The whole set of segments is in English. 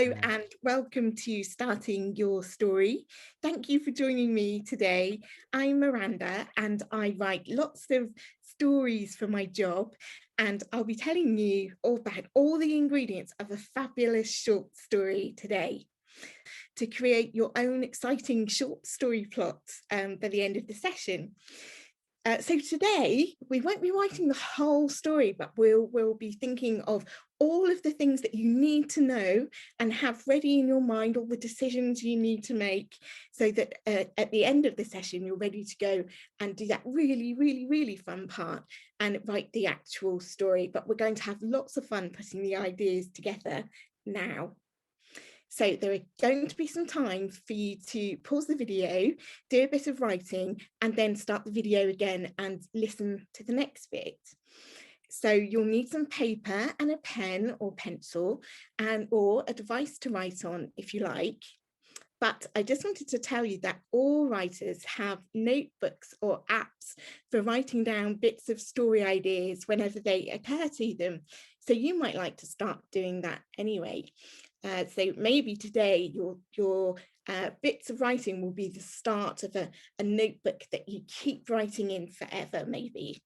Hello and welcome to Starting Your Story. Thank you for joining me today. I'm Miranda and I write lots of stories for my job, and I'll be telling you all about all the ingredients of a fabulous short story today to create your own exciting short story plots by the end of the session. So today we won't be writing the whole story, but we'll be thinking of all of the things that you need to know and have ready in your mind, all the decisions you need to make, so that at the end of the session you're ready to go and do that really fun part and write the actual story. But we're going to have lots of fun putting the ideas together now. So there are going to be some time for you to pause the video, do a bit of writing, and then start the video again and listen to the next bit. So you'll need some paper and a pen or pencil or a device to write on if you like. But I just wanted to tell you that all writers have notebooks or apps for writing down bits of story ideas whenever they occur to them. So you might like to start doing that anyway. So maybe today your bits of writing will be the start of a notebook that you keep writing in forever, maybe.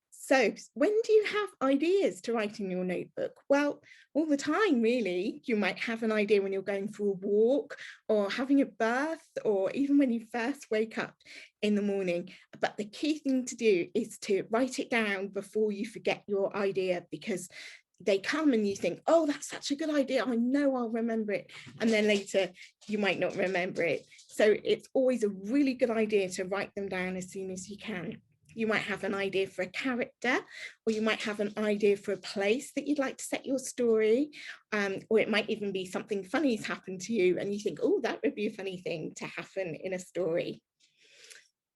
So when do you have ideas to write in your notebook? Well, all the time, really. You might have an idea when you're going for a walk or having a bath, or even when you first wake up in the morning. But the key thing to do is to write it down before you forget your idea, because they come and you think, oh, that's such a good idea, I know I'll remember it, and then later you might not remember it. So it's always a really good idea to write them down as soon as you can. You might have an idea for a character, or you might have an idea for a place that you'd like to set your story, or it might even be something funny's happened to you and you think, oh, that would be a funny thing to happen in a story.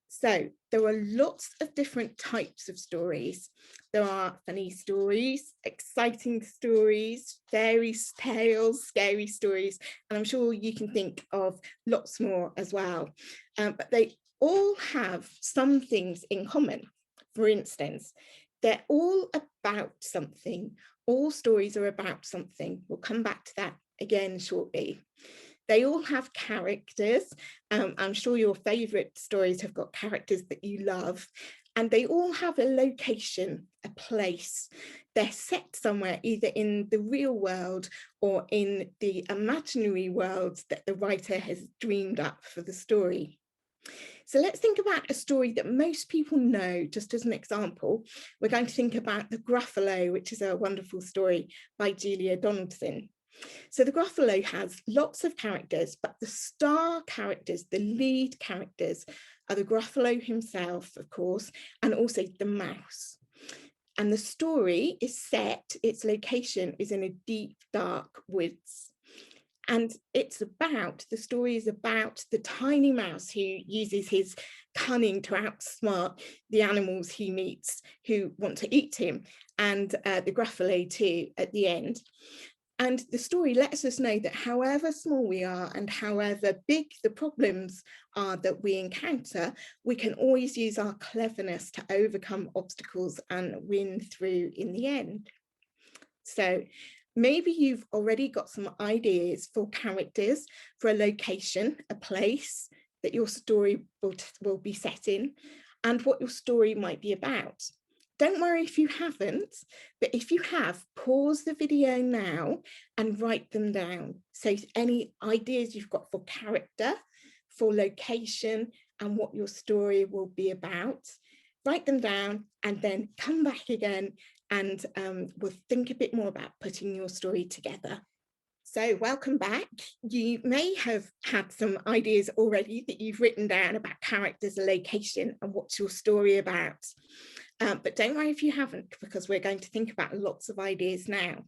So there are lots of different types of stories. There are funny stories, exciting stories, fairy tales, scary stories, and I'm sure you can think of lots more as well. But they all have some things in common. For instance, they're all about something. All stories are about something. We'll come back to that again shortly. They all have characters. I'm sure your favourite stories have got characters that you love, and they all have a location, a place. They're set somewhere, either in the real world or in the imaginary worlds that the writer has dreamed up for the story. So let's think about a story that most people know. Just as an example, we're going to think about The Gruffalo, which is a wonderful story by Julia Donaldson. So The Gruffalo has lots of characters, but the star characters, the lead characters, are the Gruffalo himself, of course, and also the mouse. And the story is set, its location is in a deep, dark woods. And the story is about the tiny mouse who uses his cunning to outsmart the animals he meets who want to eat him, and the Gruffalo too at the end. And the story lets us know that however small we are and however big the problems are that we encounter, we can always use our cleverness to overcome obstacles and win through in the end. So maybe you've already got some ideas for characters, for a location, a place that your story will be set in, and what your story might be about. Don't worry if you haven't, but if you have, pause the video now and write them down. So any ideas you've got for character, for location, and what your story will be about, write them down and then come back again and we'll think a bit more about putting your story together. So welcome back. You may have had some ideas already that you've written down about characters, location, and what's your story about. But don't worry if you haven't, because we're going to think about lots of ideas now.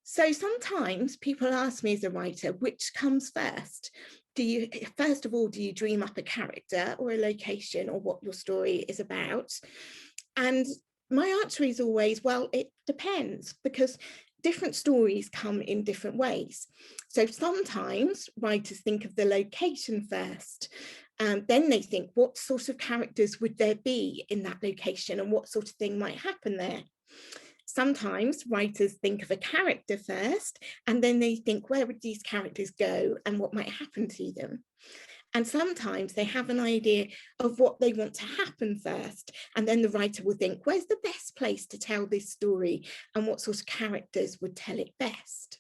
So sometimes people ask me as a writer, which comes first? First of all, do you dream up a character or a location or what your story is about? And my answer is always, well, it depends, because different stories come in different ways. So sometimes writers think of the location first, and then they think, what sort of characters would there be in that location and what sort of thing might happen there? Sometimes writers think of a character first, and then they think, where would these characters go and what might happen to them? And sometimes they have an idea of what they want to happen first, and then the writer will think, where's the best place to tell this story and what sort of characters would tell it best?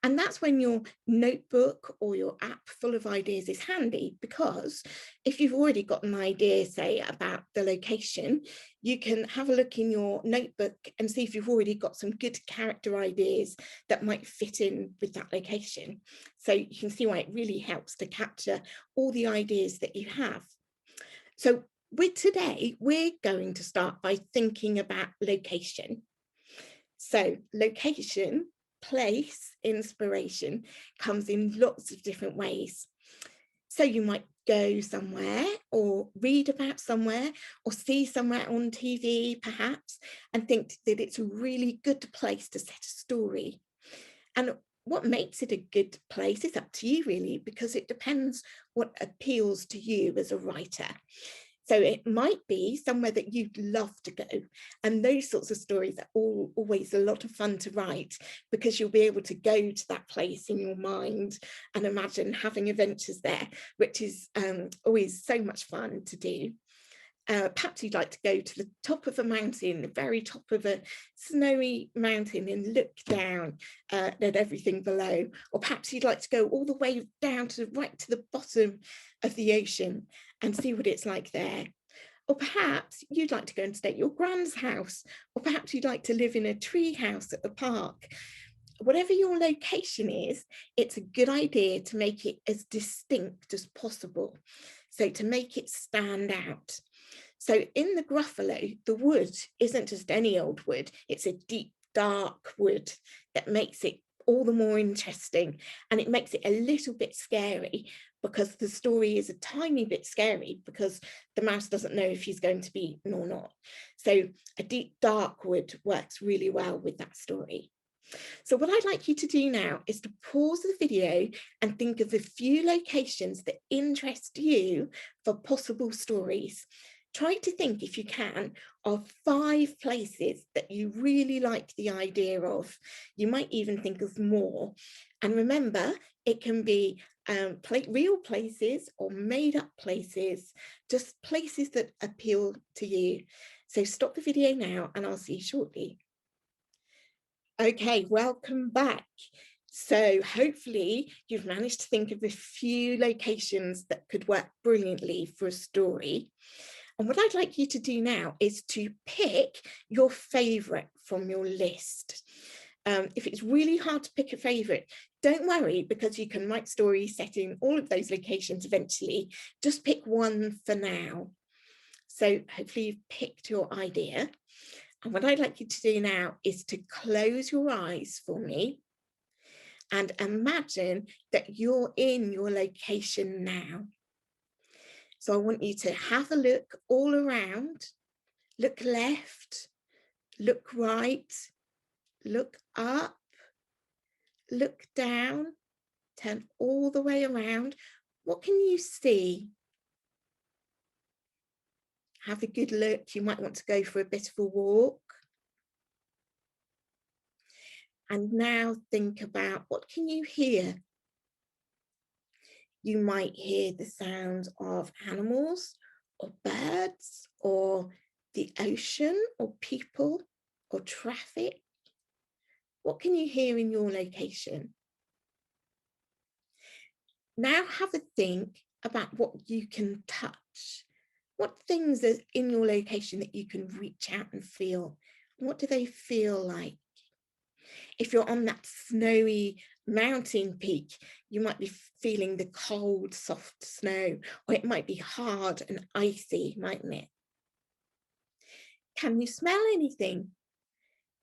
And that's when your notebook or your app full of ideas is handy, because if you've already got an idea, say, about the location, you can have a look in your notebook and see if you've already got some good character ideas that might fit in with that location. So you can see why it really helps to capture all the ideas that you have. So with today, we're going to start by thinking about location. So location, place, inspiration comes in lots of different ways. So you might go somewhere or read about somewhere or see somewhere on TV perhaps and think that it's a really good place to set a story. And what makes it a good place is up to you really, because it depends what appeals to you as a writer. So it might be somewhere that you'd love to go. And those sorts of stories are always a lot of fun to write, because you'll be able to go to that place in your mind and imagine having adventures there, which is always so much fun to do. Perhaps you'd like to go to the top of a mountain, the very top of a snowy mountain, and look down at everything below. Or perhaps you'd like to go all the way down to right to the bottom of the ocean and see what it's like there. Or perhaps you'd like to go and stay at your grand's house, or perhaps you'd like to live in a tree house at the park. Whatever your location is, it's a good idea to make it as distinct as possible, so to make it stand out. So in the Gruffalo, the wood isn't just any old wood, it's a deep, dark wood that makes it all the more interesting, and it makes it a little bit scary, because the story is a tiny bit scary because the mouse doesn't know if he's going to be eaten or not. So a deep, dark wood works really well with that story. So what I'd like you to do now is to pause the video and think of a few locations that interest you for possible stories. Try to think, if you can, of 5 places that you really like the idea of. You might even think of more. And remember, it can be real places or made up places, just places that appeal to you. So stop the video now and I'll see you shortly. Okay, welcome back. So hopefully you've managed to think of a few locations that could work brilliantly for a story. And what I'd like you to do now is to pick your favourite from your list. If it's really hard to pick a favourite, don't worry, because you can write stories set in all of those locations eventually. Just pick one for now. So hopefully you've picked your idea. And what I'd like you to do now is to close your eyes for me and imagine that you're in your location now. So I want you to have a look all around, look left, look right, look up, look down, turn all the way around. What can you see? Have a good look. You might want to go for a bit of a walk. And now think about, what can you hear? You might hear the sounds of animals or birds or the ocean or people or traffic. What can you hear in your location? Now have a think about what you can touch. What things are in your location that you can reach out and feel? What do they feel like? If you're on that snowy mountain peak, you might be feeling the cold, soft snow, or it might be hard and icy, mightn't it? Can you smell anything?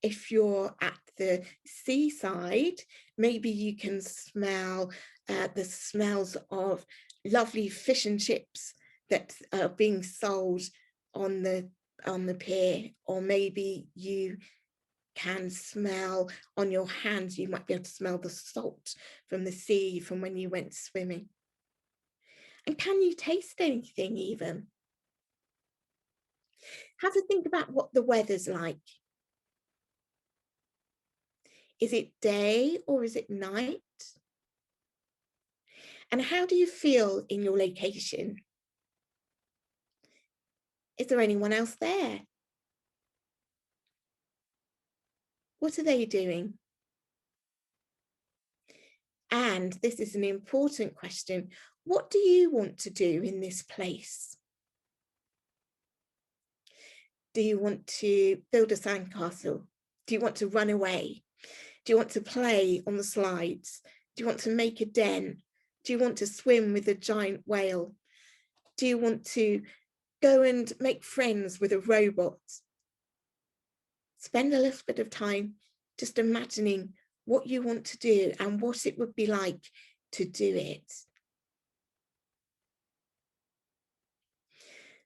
If you're at the seaside, maybe you can smell the smells of lovely fish and chips that are being sold on the pier, or maybe you can smell on your hands, you might be able to smell the salt from the sea from when you went swimming. And can you taste anything even? Have a think about what the weather's like. Is it day or is it night? And how do you feel in your location? Is there anyone else there? What are they doing? And this is an important question. What do you want to do in this place? Do you want to build a sandcastle? Do you want to run away? Do you want to play on the slides? Do you want to make a den? Do you want to swim with a giant whale? Do you want to go and make friends with a robot? Spend a little bit of time just imagining what you want to do and what it would be like to do it.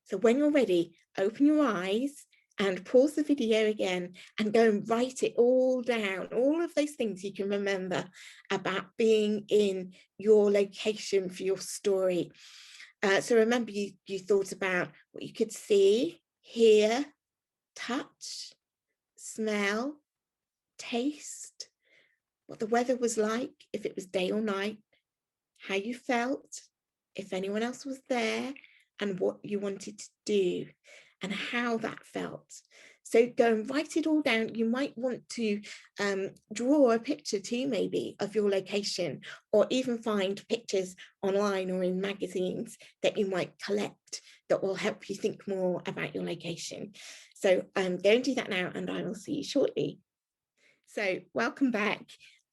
So when you're ready, open your eyes and pause the video again and go and write it all down, all of those things you can remember about being in your location for your story. So remember, you thought about what you could see, hear, touch, smell, taste, what the weather was like, if it was day or night, how you felt, if anyone else was there, and what you wanted to do and how that felt. So go and write it all down. You might want to draw a picture too, maybe, of your location, or even find pictures online or in magazines that you might collect that will help you think more about your location. So go and do that now, and I will see you shortly. So welcome back.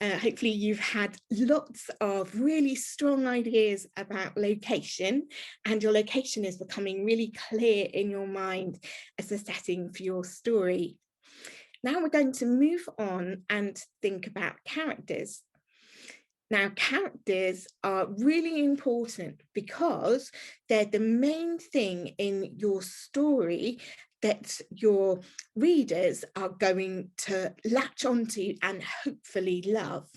Hopefully you've had lots of really strong ideas about location, and your location is becoming really clear in your mind as a setting for your story. Now we're going to move on and think about characters. Now, characters are really important because they're the main thing in your story that your readers are going to latch onto and hopefully love.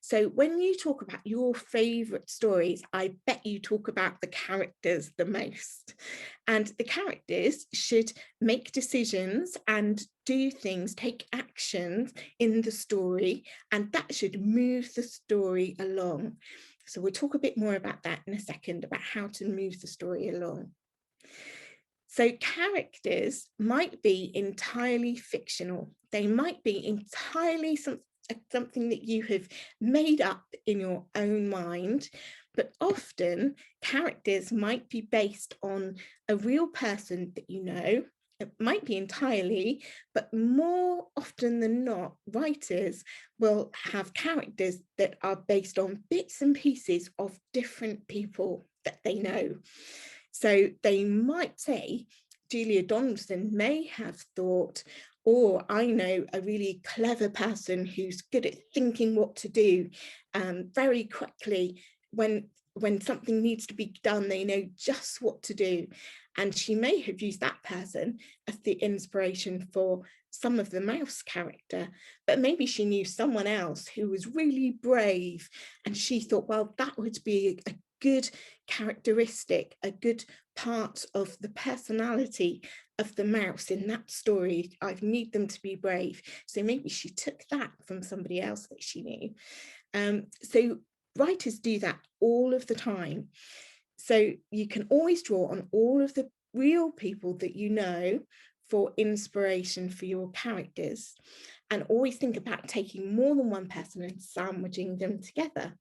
So when you talk about your favourite stories, I bet you talk about the characters the most. And the characters should make decisions and do things, take actions in the story, and that should move the story along. So we'll talk a bit more about that in a second, about how to move the story along. So characters might be entirely fictional. They might be entirely something that you have made up in your own mind, but often characters might be based on a real person that you know. It might be entirely, but more often than not, writers will have characters that are based on bits and pieces of different people that they know. So they might say, Julia Donaldson may have thought, or I know a really clever person who's good at thinking what to do very quickly. When something needs to be done, they know just what to do. And she may have used that person as the inspiration for some of the mouse character, but maybe she knew someone else who was really brave, and she thought, well, that would be a good characteristic, a good part of the personality of the mouse in that story. I need them to be brave. So maybe she took that from somebody else that she knew. So writers do that all of the time. So you can always draw on all of the real people that you know for inspiration for your characters, and always think about taking more than one person and sandwiching them together.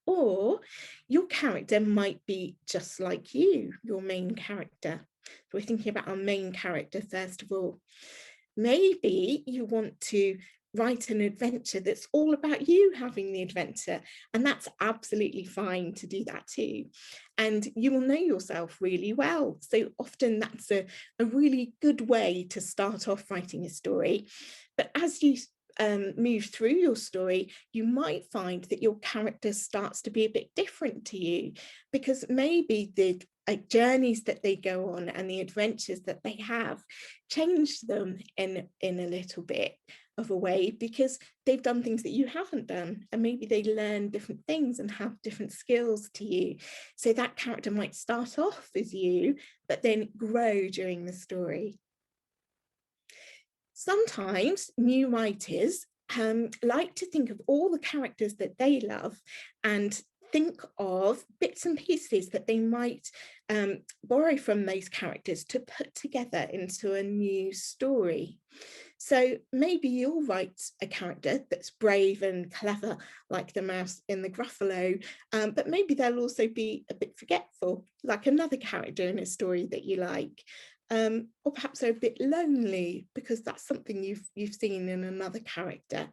Or your character might be just like you, your main character. So we're thinking about our main character first of all. Maybe you want to write an adventure that's all about you having the adventure, and that's absolutely fine to do that too. And you will know yourself really well. So often that's a really good way to start off writing a story. But as you move through your story, you might find that your character starts to be a bit different to you, because maybe the journeys that they go on and the adventures that they have change them in a little bit of a way, because they've done things that you haven't done, and maybe they learn different things and have different skills to you. So that character might start off as you, but then grow during the story. Sometimes new writers like to think of all the characters that they love and think of bits and pieces that they might borrow from those characters to put together into a new story. So maybe you'll write a character that's brave and clever, like the mouse in the Gruffalo, but maybe they'll also be a bit forgetful, like another character in a story that you like. Or perhaps they're a bit lonely because that's something you've seen in another character.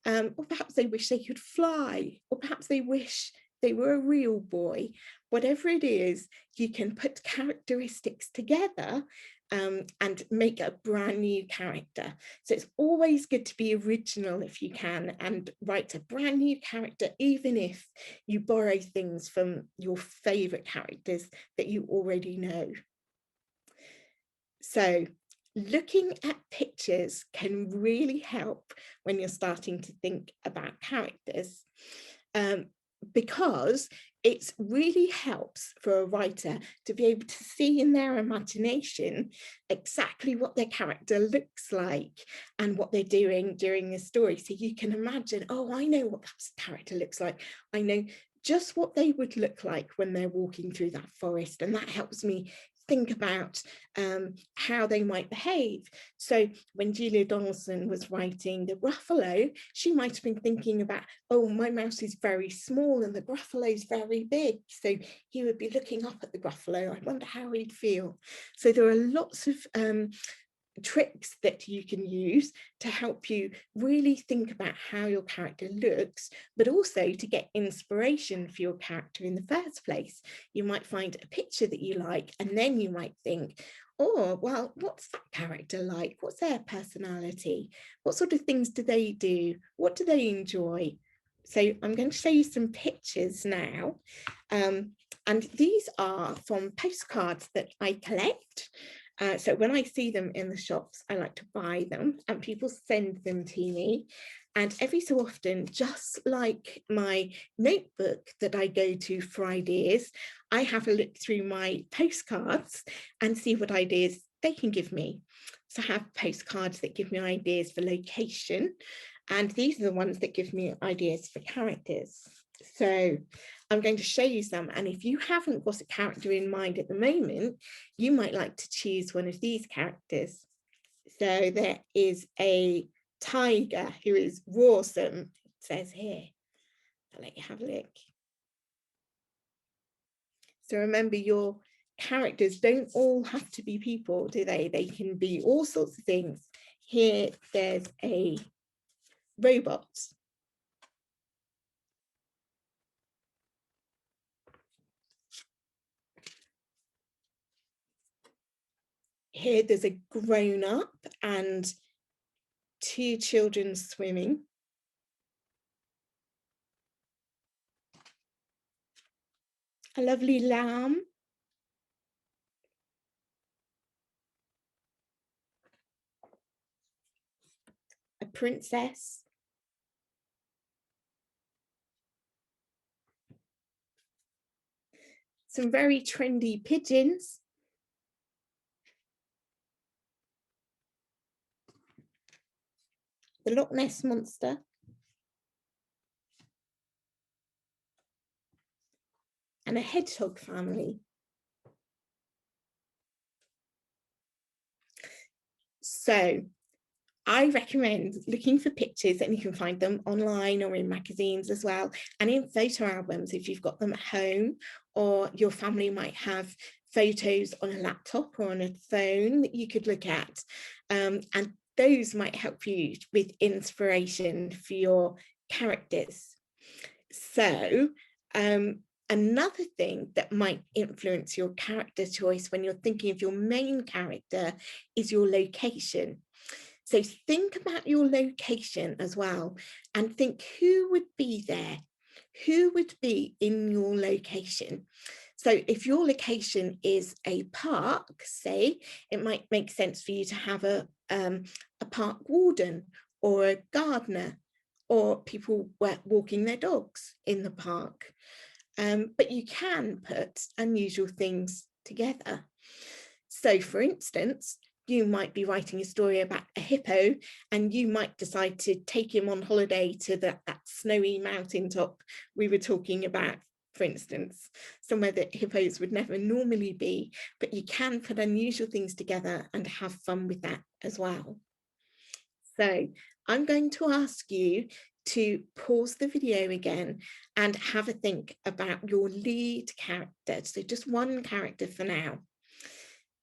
Or perhaps they wish they could fly, or perhaps they wish they were a real boy. Whatever it is, you can put characteristics together and make a brand new character. So it's always good to be original if you can, and write a brand new character, even if you borrow things from your favorite characters that you already know. So looking at pictures can really help when you're starting to think about characters, because it really helps for a writer to be able to see in their imagination exactly what their character looks like and what they're doing during the story. So you can imagine, oh, I know what that character looks like. I know just what they would look like when they're walking through that forest, and that helps me think about how they might behave. So when Julia Donaldson was writing the Gruffalo, she might have been thinking about, oh, my mouse is very small and the Gruffalo is very big. So he would be looking up at the Gruffalo. I wonder how he'd feel. So there are lots of tricks that you can use to help you really think about how your character looks, but also to get inspiration for your character in the first place. You might find a picture that you like, and then you might think, oh, well, what's that character like? What's their personality? What sort of things do they do? What do they enjoy? So I'm going to show you some pictures now. And these are from postcards that I collect. So when I see them in the shops, I like to buy them, and people send them to me. And every so often, just like my notebook that I go to for ideas, I have a look through my postcards and see what ideas they can give me. So I have postcards that give me ideas for location, and these are the ones that give me ideas for characters. So I'm going to show you some, and if you haven't got a character in mind at the moment, you might like to choose one of these characters. So there is a tiger who is rawsome, it says here. I'll let you have a look. So remember, your characters don't all have to be people, do they? They can be all sorts of things. Here there's a robot. Here there's a grown-up and two children swimming. A lovely lamb. A princess. Some very trendy pigeons. The Loch Ness Monster. And a hedgehog family. So I recommend looking for pictures, and you can find them online or in magazines as well, and in photo albums if you've got them at home, or your family might have photos on a laptop or on a phone that you could look at, and those might help you with inspiration for your characters. So another thing that might influence your character choice when you're thinking of your main character is your location. So think about your location as well, and think who would be there, who would be in your location. So if your location is a park, say, it might make sense for you to have a park warden or a gardener or people walking their dogs in the park. But you can put unusual things together. So for instance, you might be writing a story about a hippo, and you might decide to take him on holiday to that snowy mountaintop we were talking about, for instance, somewhere that hippos would never normally be, but you can put unusual things together and have fun with that as well. So I'm going to ask you to pause the video again and have a think about your lead character. So just one character for now.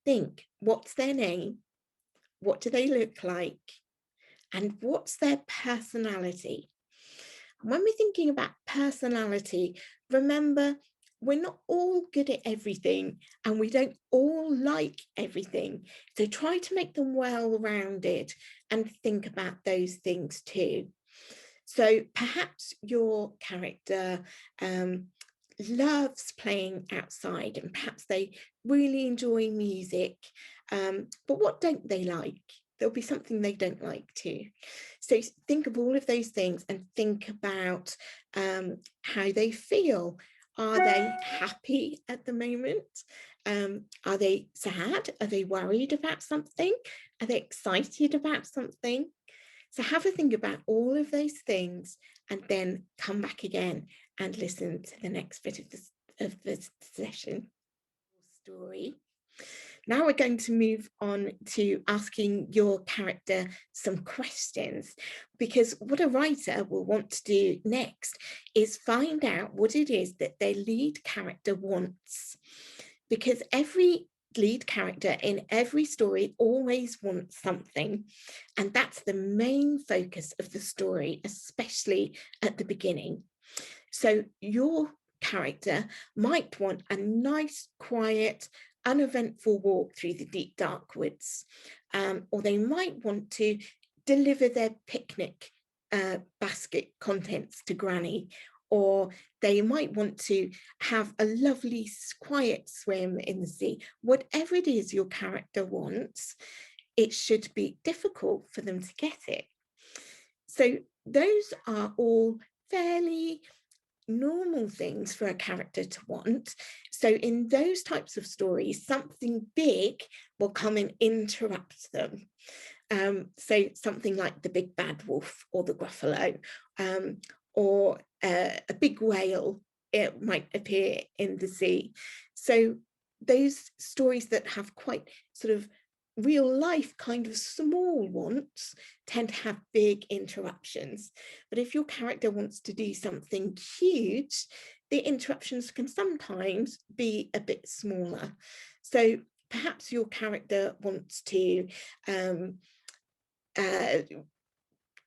Think, what's their name? What do they look like? And what's their personality? When we're thinking about personality, remember, we're not all good at everything and we don't all like everything. So try to make them well-rounded and think about those things too. So perhaps your character loves playing outside, and perhaps they really enjoy music, but what don't they like? There'll be something they don't like too. So think of all of those things and think about how they feel. Are they happy at the moment? Are they sad? Are they worried about something? Are they excited about something? So have a think about all of those things and then come back again and listen to the next bit of this session. Story. Now we're going to move on to asking your character some questions, because what a writer will want to do next is find out what it is that their lead character wants, because every lead character in every story always wants something, and that's the main focus of the story, especially at the beginning. So your character might want a nice, quiet, uneventful walk through the deep, dark woods, or they might want to deliver their picnic basket contents to Granny, or they might want to have a lovely, quiet swim in the sea. Whatever it is your character wants, it should be difficult for them to get it. So those are all fairly normal things for a character to want. So in those types of stories, something big will come and interrupt them. So something like the big bad wolf or the gruffalo, or a big whale, it might appear in the sea. So those stories that have quite sort of real life kind of small wants tend to have big interruptions. But if your character wants to do something huge, the interruptions can sometimes be a bit smaller. So perhaps your character wants to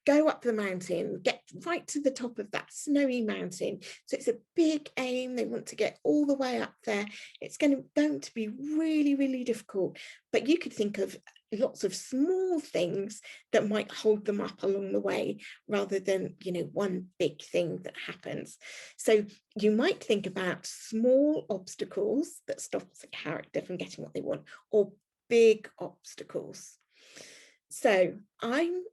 go up the mountain, get right to the top of that snowy mountain. So it's a big aim. They want to get all the way up there. It's going to be really, really difficult. But you could think of lots of small things that might hold them up along the way, rather than, you know, one big thing that happens. So you might think about small obstacles that stops a character from getting what they want, or big obstacles. So I'm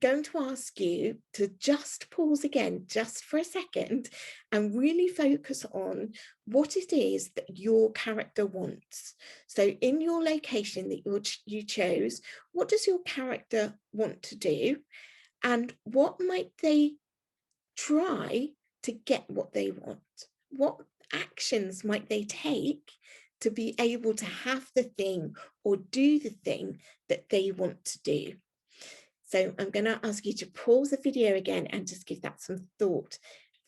going to ask you to just pause again, just for a second, and really focus on what it is that your character wants. So in your location that you chose, what does your character want to do? And what might they try to get what they want? What actions might they take to be able to have the thing or do the thing that they want to do? So I'm going to ask you to pause the video again and just give that some thought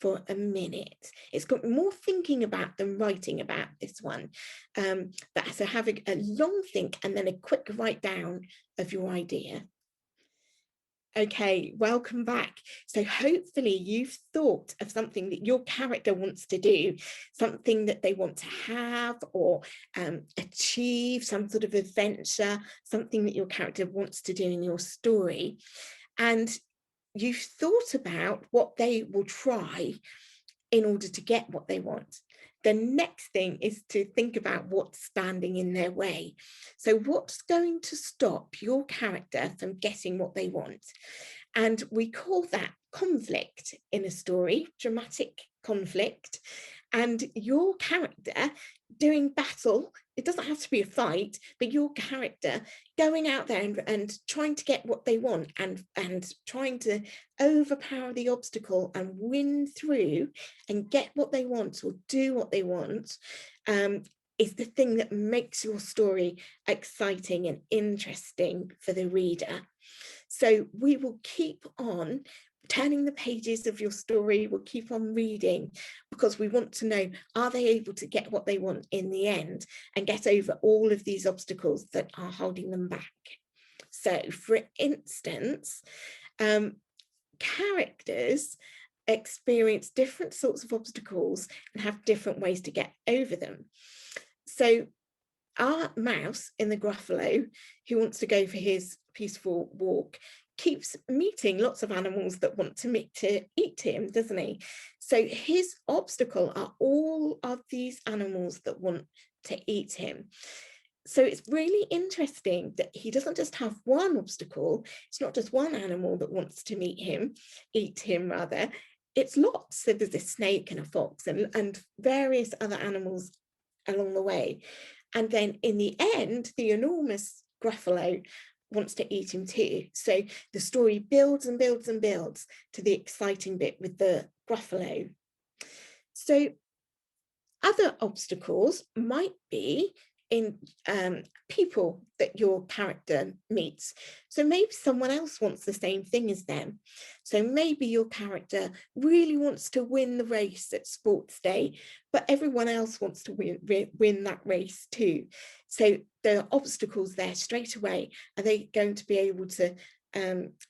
for a minute. It's got more thinking about than writing about, this one. But so have a long think and then a quick write down of your idea. Okay, welcome back. So hopefully you've thought of something that your character wants to do, something that they want to have or achieve, some sort of adventure, something that your character wants to do in your story. And you've thought about what they will try in order to get what they want. The next thing is to think about what's standing in their way. So what's going to stop your character from getting what they want? And we call that conflict in a story, dramatic conflict. And your character doing battle it doesn't have to be a fight, but your character going out there and trying to get what they want and trying to overpower the obstacle and win through and get what they want or do what they want, is the thing that makes your story exciting and interesting for the reader. So we will keep on turning the pages of your story, we'll keep on reading, because we want to know, are they able to get what they want in the end and get over all of these obstacles that are holding them back? So for instance, characters experience different sorts of obstacles and have different ways to get over them. So our mouse in the Gruffalo, who wants to go for his peaceful walk, keeps meeting lots of animals that want to eat him, doesn't he? So his obstacle are all of these animals that want to eat him. So it's really interesting that he doesn't just have one obstacle. It's not just one animal that wants to eat him rather. It's lots. So there's a snake and a fox and various other animals along the way. And then in the end, the enormous Gruffalo wants to eat him too. So the story builds and builds and builds to the exciting bit with the Gruffalo. So other obstacles might be in people that your character meets. So maybe someone else wants the same thing as them. So maybe your character really wants to win the race at sports day, but everyone else wants to win that race too. So there are obstacles there straight away. Are they going to be able to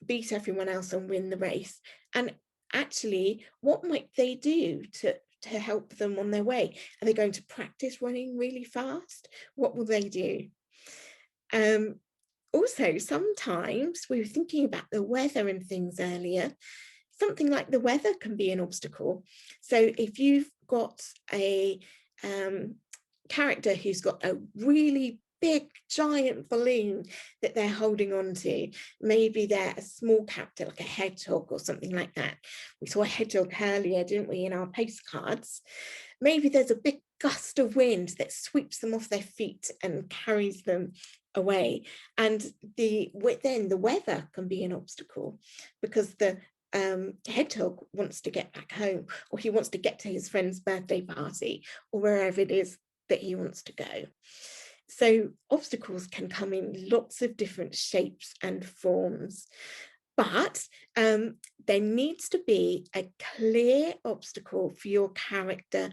beat everyone else and win the race? And actually, what might they do to help them on their way? Are they going to practice running really fast? What will they do? Also, sometimes we were thinking about the weather and things earlier. Something like the weather can be an obstacle. So if you've got a character who's got a really big giant balloon that they're holding on to, maybe they're a small character like a hedgehog or something like that. We saw a hedgehog earlier, didn't we, in our postcards? Maybe there's a big gust of wind that sweeps them off their feet and carries them away, and then the weather can be an obstacle because the hedgehog wants to get back home, or he wants to get to his friend's birthday party, or wherever it is that he wants to go. So obstacles can come in lots of different shapes and forms, but there needs to be a clear obstacle for your character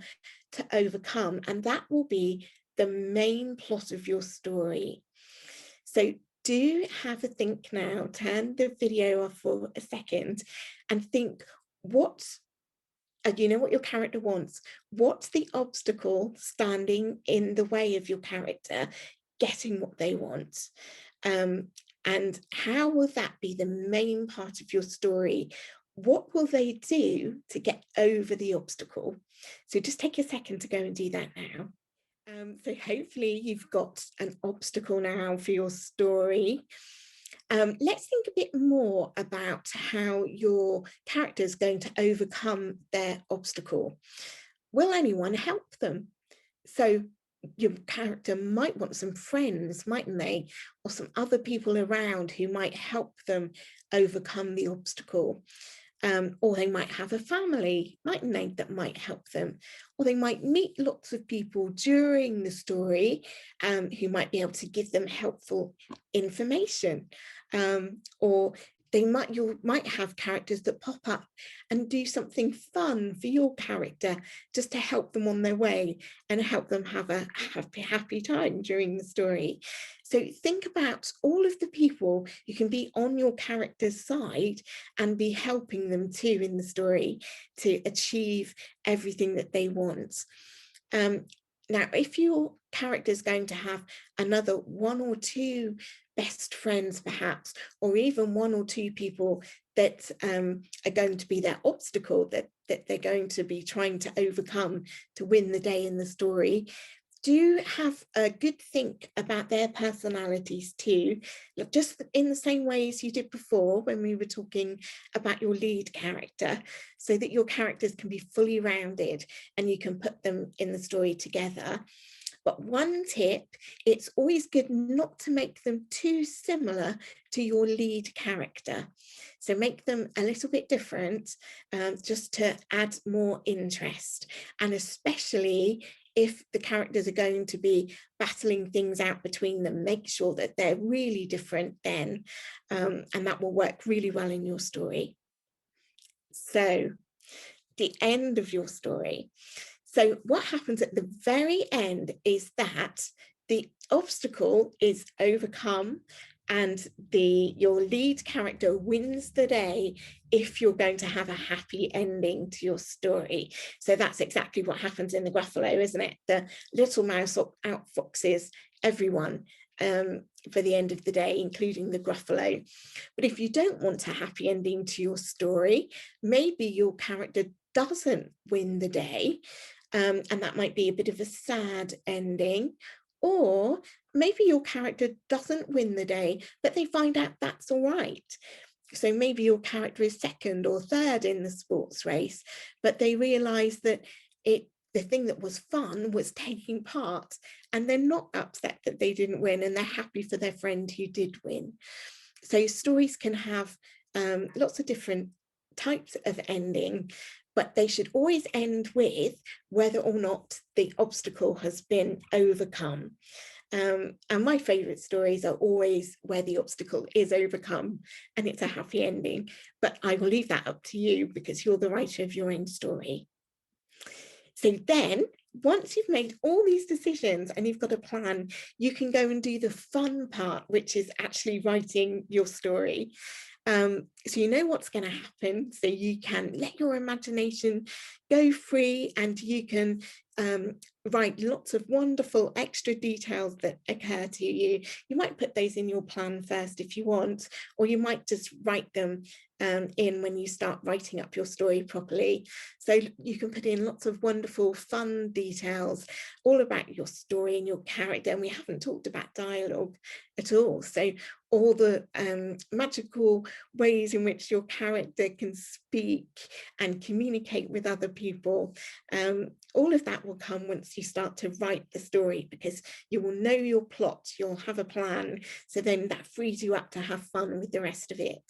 to overcome, and that will be the main plot of your story. So do have a think now, turn the video off for a second and think, you know what your character wants. What's the obstacle standing in the way of your character getting what they want? And how will that be the main part of your story? What will they do to get over the obstacle? So just take a second to go and do that now. So hopefully you've got an obstacle now for your story. Let's think a bit more about how your character is going to overcome their obstacle. Will anyone help them? So your character might want some friends, mightn't they? Or some other people around who might help them overcome the obstacle. Or they might have a family, mightn't they, that might help them. Or they might meet lots of people during the story who might be able to give them helpful information. Or you might have characters that pop up and do something fun for your character just to help them on their way and help them have a happy time during the story. So think about all of the people who can be on your character's side and be helping them too in the story to achieve everything that they want. Now, if your character is going to have another one or two best friends, perhaps, or even one or two people that are going to be their obstacle that they're going to be trying to overcome to win the day in the story, do have a good think about their personalities too, just in the same way as you did before when we were talking about your lead character, so that your characters can be fully rounded and you can put them in the story together. But one tip, it's always good not to make them too similar to your lead character. So make them a little bit different, just to add more interest. And especially if the characters are going to be battling things out between them, make sure that they're really different then, and that will work really well in your story. So the end of your story. So what happens at the very end is that the obstacle is overcome and your lead character wins the day if you're going to have a happy ending to your story. So that's exactly what happens in the Gruffalo, isn't it? The little mouse outfoxes everyone for the end of the day, including the Gruffalo. But if you don't want a happy ending to your story, maybe your character doesn't win the day, and that might be a bit of a sad ending. Or maybe your character doesn't win the day, but they find out that's all right. So maybe your character is second or third in the sports race, but they realize that the thing that was fun was taking part, and they're not upset that they didn't win, and they're happy for their friend who did win. So stories can have lots of different types of ending, but they should always end with whether or not the obstacle has been overcome. And my favourite stories are always where the obstacle is overcome and it's a happy ending. But I will leave that up to you because you're the writer of your own story. So then, once you've made all these decisions and you've got a plan, you can go and do the fun part, which is actually writing your story. So you know what's going to happen, so you can let your imagination go free, and you can write lots of wonderful extra details that occur to you. You might put those in your plan first if you want, or you might just write them in when you start writing up your story properly. So you can put in lots of wonderful fun details all about your story and your character, and we haven't talked about dialogue at all. So all the magical ways in which your character can speak and communicate with other people, all of that will come once you start to write the story, because you will know your plot, you'll have a plan, so then that frees you up to have fun with the rest of it.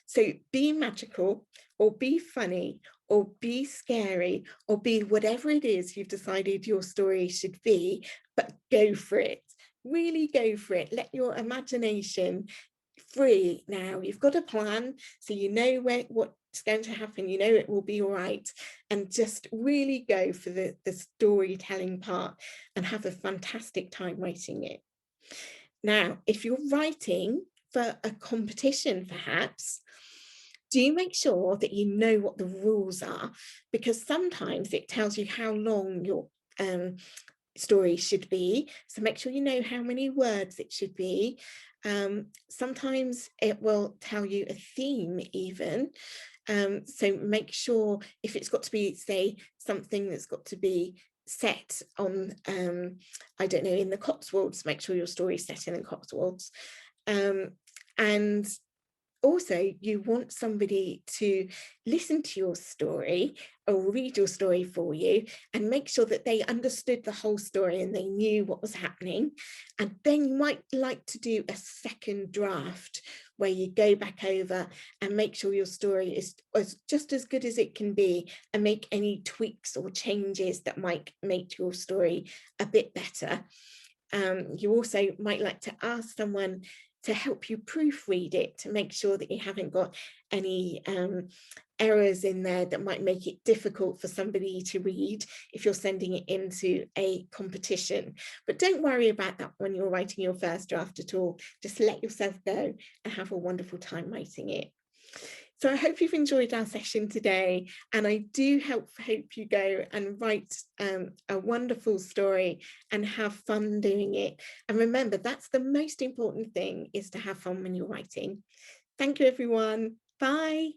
So be magical, or be funny, or be scary, or be whatever it is you've decided your story should be, but go for it. Really go for it. Let your imagination free now. You've got a plan, so you know what's going to happen, you know it will be all right, and just really go for the storytelling part and have a fantastic time writing it. Now, if you're writing for a competition, perhaps, do make sure that you know what the rules are, because sometimes it tells you how long your story should be, so make sure you know how many words it should be. Sometimes it will tell you a theme even, so make sure if it's got to be, say, something that's got to be set on, I don't know, in the Cotswolds, make sure your story is set in the Cotswolds. And also, you want somebody to listen to your story or read your story for you and make sure that they understood the whole story and they knew what was happening. And then you might like to do a second draft where you go back over and make sure your story is just as good as it can be, and make any tweaks or changes that might make your story a bit better. You also might like to ask someone to help you proofread it, to make sure that you haven't got any errors in there that might make it difficult for somebody to read if you're sending it into a competition. But don't worry about that when you're writing your first draft at all. Just let yourself go and have a wonderful time writing it. So I hope you've enjoyed our session today, and I do hope you go and write a wonderful story and have fun doing it. And remember, that's the most important thing, is to have fun when you're writing. Thank you, everyone. Bye.